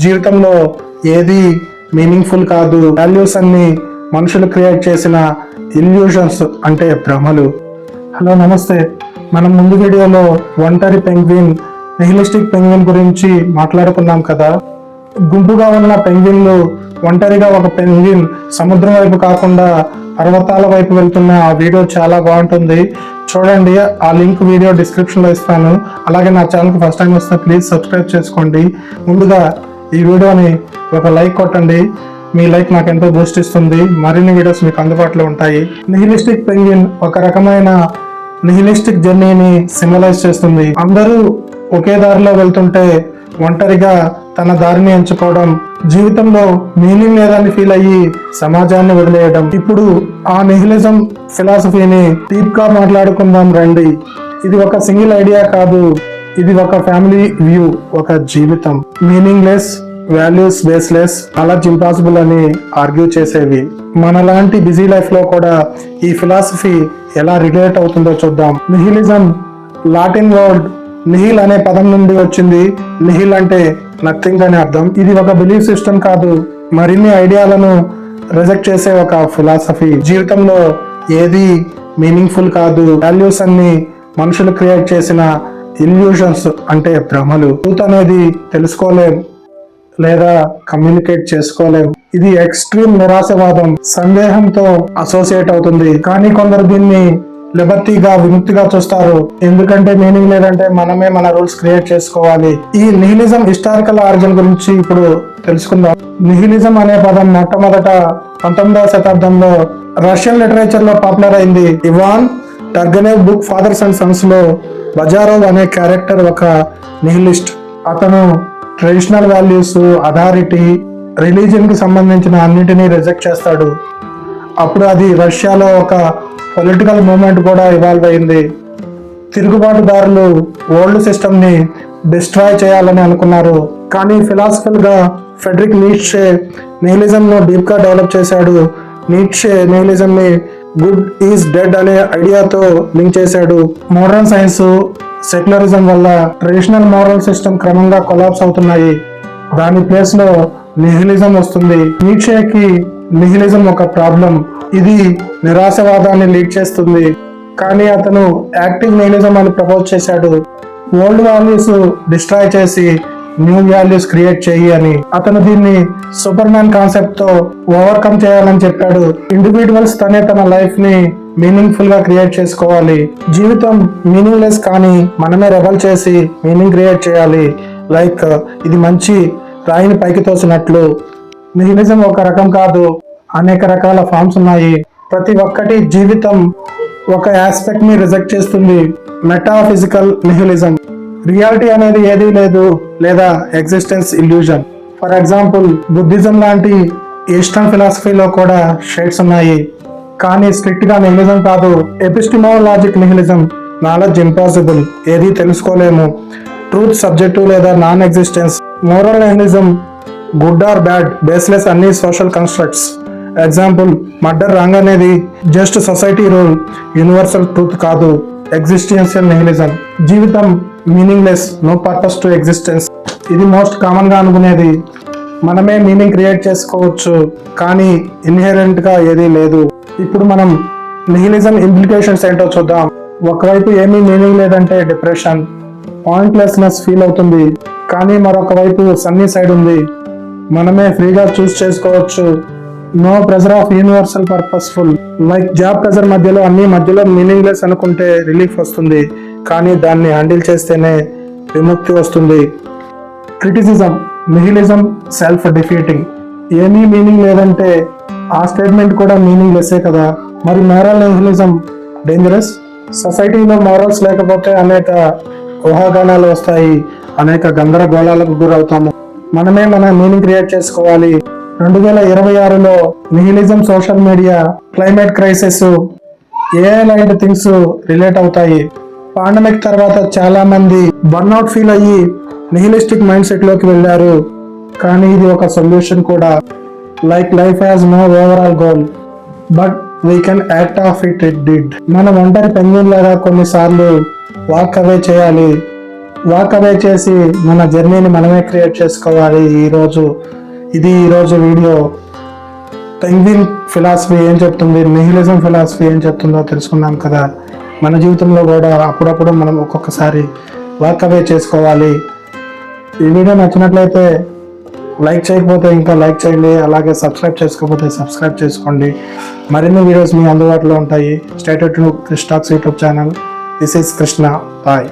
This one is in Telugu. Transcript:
జీవితంలో ఏది మీనింగ్ఫుల్ కాదు. వాల్యూస్ అన్ని మనుషులు క్రియేట్ చేసిన ఇల్యూషన్స్ అంటే భ్రమలు. హలో నమస్తే. మనం ముందు వీడియోలో ఒంటరి పెంగ్విన్, నిహిలిస్టిక్ పెంగ్విన్ గురించి మాట్లాడుకున్నాం కదా. గుంపుగా ఉన్న పెంగ్విన్లు ఒంటరిగా ఒక పెంగ్విన్ సముద్రం వైపు కాకుండా పర్వతాల వైపు వెళ్తున్న ఆ వీడియో చాలా బాగుంటుంది, చూడండి. ఆ లింక్ వీడియో డిస్క్రిప్షన్లో ఇస్తాను. అలాగే నా ఛానల్కి ఫస్ట్ టైం వస్తే ప్లీజ్ సబ్స్క్రైబ్ చేసుకోండి. ముందుగా ఈ వీడియోని ఒక లైక్ కొట్టండి. మీ లైక్ నాకు ఎంతో బూస్ట్ ఇస్తుంది. మరిన్ని వీడియోస్ మీకు అందుబాటులో ఉంటాయి. నిహిలిస్టిక్ పెంగ్విన్ ఒక రకమైన నిహిలిస్టిక్ జర్నీని సింబలైజ్ చేస్తుంది. అందరూ ఒకే దారిలో వెళ్తుంటే ఒంటరిగా తన దారిని ఎంచుకోవడం, జీవితంలో మీనింగ్ లేదని ఫీల్ అయ్యి సమాజాన్ని వదిలేయడం. ఇప్పుడు ఆ నిహిలిజం ఫిలాసఫీని డీప్ గా మాట్లాడుకుందాం రండి. ఇది ఒక సింగిల్ ఐడియా కాదు, ఇది ఒక ఫ్యామిలీ వ్యూ, ఒక జీవితం. Meaningless, values baseless, knowledge impossible అని ఆర్గ్యూ చేసేవి. మనలాంటి బిజీ లైఫ్ లో కూడా ఈ ఫిలాసఫీ ఎలా రిలేట్ అవుతుందో చూద్దాం. నిహిలిజం లాటిన్ వర్డ్ నిహిల్ అనే పదం నుండి వచ్చింది. నిహిల్ అంటే నథింగ్ అని అర్థం. ఇది ఒక బిలీఫ్ సిస్టమ్ కాదు, మరిన్ని ఐడియాలను రిజెక్ట్ చేసే ఒక ఫిలాసఫీ. జీవితంలో ఏది మీనింగ్ఫుల్ కాదు. వాల్యూస్ అన్ని మనుషులు క్రియేట్ చేసిన ఇల్యూషన్స్ అంటే భ్రమలు. ట్రూత్ అనేది తెలుసుకోలేం లేదా కమ్యూనికేట్ చేసుకోలేం. ఇది ఎక్స్ట్రీమ్ నిరాశవాదం, సందేహంతో అసోసియేట్ అవుతుంది. కానీ కొందరు దీన్ని లిబర్టీగా, విముక్తిగా చూస్తారు. ఎందుకంటే మీనింగ్ లేదంటే మనమే మన రూల్స్ క్రియేట్ చేసుకోవాలి. ఈ నిహిలిజం హిస్టారికల్ ఆరిజిన్ గురించి ఇప్పుడు తెలుసుకుందాం. నిహిలిజం అనే పదం మొట్టమొదట 19వ శతాబ్దంలో రష్యన్ లిటరేచర్ లో పాపులర్ అయింది. Ivan Turgenev book Fathers and Sons లో బజారోవ్ అనే క్యారెక్టర్ ఒక నిహిలిస్ట్. అతను ట్రెడిషనల్ వాల్యూస్, అథారిటీ, రిలీజియన్ కి సంబంధించిన అన్నిటినీ రిజెక్ట్ చేస్తాడు. అప్పుడు అది రష్యాలో ఒక పొలిటికల్ మూవ్మెంట్ కూడా ఇవాల్వ్ అయింది. తిరుగుబాటుదారులు ఓల్డ్ సిస్టమ్ ని డిస్ట్రాయ్ చేయాలని అనుకున్నారు. కానీ ఫిలాసఫికల్ గా ఫ్రెడరిక్ నీట్షే నిహిలిజం ను డీప్ గా డెవలప్ చేశాడు. నీట్షే నిహిలిజం ని గుడ్ ఈజ్ డెడ్ అనే ఐడియాతో లింక్ చేశాడు. మోడర్న్ సైన్స్, సెక్యులరిజం వల్ల ట్రెడిషనల్ మోరల్ సిస్టమ్ క్రమంగా కొలాప్స్ అవుతున్నాయి. దాని ప్లేస్ లో నిహిలిజం వస్తుంది. నీట్షేకి నిహిలిజం ఒక ప్రాబ్లం. ఇది నిరాశవాదాన్ని లీడ్ చేస్తుంది. కానీ అతను యాక్టివ్ నిహిలిజం అని ప్రపోజ్ చేశాడు. ఓల్డ్ వాల్యూస్ డిస్ట్రాయ్ చేసి న్యూ వాల్యూస్ క్రియేట్ చేయి అని. అతను దీన్ని సూపర్ మ్యాన్ కాన్సెప్ట్ తో ఓవర్కమ్ చేయాలని చెప్పాడు. ఇండివిజువల్స్ తన లైఫ్ ని మీనింగ్ఫుల్ గా క్రియేట్ చేసుకోవాలి. జీవితం మీనింగ్ లెస్, కానీ మనమే రెబల్ చేసి మీనింగ్ క్రియేట్ చేయాలి. లైక్ ఇది మంచి రాయిని పైకి తోసినట్లు. నిహిలిజం ఒక రకం కాదు, అనేక రకాల ఫార్మ్స్ ఉన్నాయి. ప్రతి ఒక్కటి జీవితం ఒక ఆస్పెక్ట్ ని రిజెక్ట్ చేస్తుంది. మెటాఫిజికల్ నిహిలిజం, రియాలిటీ అనేది ఏదీ లేదు లేదా existence illusion. For example Buddhism లాంటి ఈస్టర్న్ ఫిలాసఫీలో కూడా షేడ్స్ ఉన్నాయి, కానీ స్ట్రిక్ట్ గా నిహిలిజం కాదు. ఎపిస్టిమోలాజిక్ నిహిలిజం, నాలెడ్జ్ ఇంపాసిబుల్, ఏది తెలుసుకోలేము. ట్రూత్ సబ్జెక్టివ్ లేదా nonexistence. Moral nihilism, good or bad, baseless, అన్ని social constructs. Example murder wrong అనేది just society rule, universal truth కాదు. ఎగ్జిస్టెన్షియల్ నిహిలిజం, జీవితం meaningless, no purpose to existence. ఇది మోస్ట్ కామన్ గా అనుకునేది. మనమే మీనింగ్ క్రియేట్ చేసుకోవచ్చు, కానీ ఇన్హెరెంట్ గా ఏదీ లేదు. ఇప్పుడు మనం నిహిలిజం ఇంప్లికేషన్స్ ఏంటో చూద్దాం. ఒకవైపు ఏమీ మీనింగ్ లేదంటే డిప్రెషన్, పాయింట్లెస్నెస్ ఫీల్ అవుతుంది. కానీ మరొక వైపు సన్నీ సైడ్ ఉంది. మనమే ఫ్రీగా చూస్ చేసుకోవచ్చు. No pressure of universal purposeful. Like job pressure మధ్యలో అన్ని మధ్యలో మీనింగ్లెస్ అనుకుంటే రిలీఫ్ వస్తుంది, కానీ దాన్ని హ్యాండిల్ చేస్తేనే విముక్తి వస్తుంది. Criticism, nihilism self defeating. ఏమీ మీనింగ్ లేదంటే ఆ స్టేట్మెంట్ కూడా మీనింగ్ లెస్సే కదా. మరి మోరల్ నిహిలిజం డేంజరస్. సొసైటీలో మోరల్స్ లేకపోతే అనేక ఊహాగానాలు వస్తాయి, అనేక గందరగోళాలకు గురవుతాము. మనమే మన మీనింగ్ క్రియేట్ చేసుకోవాలి. 2026లో nihilism, social media, climate crisis, AI లాంటి థింగ్స్ రిలేట్ అవుతాయి. పాండమిక్ తర్వాత చాలా మంది బర్న్అవుట్ ఫీల్ అయ్యి నిహిలిస్టిక్ మైండ్ సెట్ లోకి వెళ్ళారు. కానీ ఇది ఒక సొల్యూషన్ కూడా. Like life has no overall goal, but we can act of it did. మనం ఒంటరి పెంగ్విన్ లాగా కొన్నిసార్లు వాక్ అవే చేయాలి. వాక్ అవే చేసి మన జర్నీని మనమే క్రియేట్ చేసుకోవాలి. ఈరోజు వీడియో పెంగ్విన్ ఫిలాసఫీ ఏం చెప్తుంది, నిహిలిజం ఫిలాసఫీ ఏం చెప్తుందో తెలుసుకున్నాం కదా. మన జీవితంలో కూడా అప్పుడప్పుడు మనం ఒక్కొక్కసారి వాక్ అవే చేసుకోవాలి. ఈ వీడియో నచ్చినట్లయితే లైక్ చేయకపోతే ఇంకా లైక్ చేయండి, అలాగే సబ్స్క్రైబ్ చేసుకోకపోతే సబ్స్క్రైబ్ చేసుకోండి. మరిన్ని వీడియోస్ మీ అందుబాటులో ఉంటాయి. Stay tuned to Krish talks YouTube channel. This is Krishna. Bye.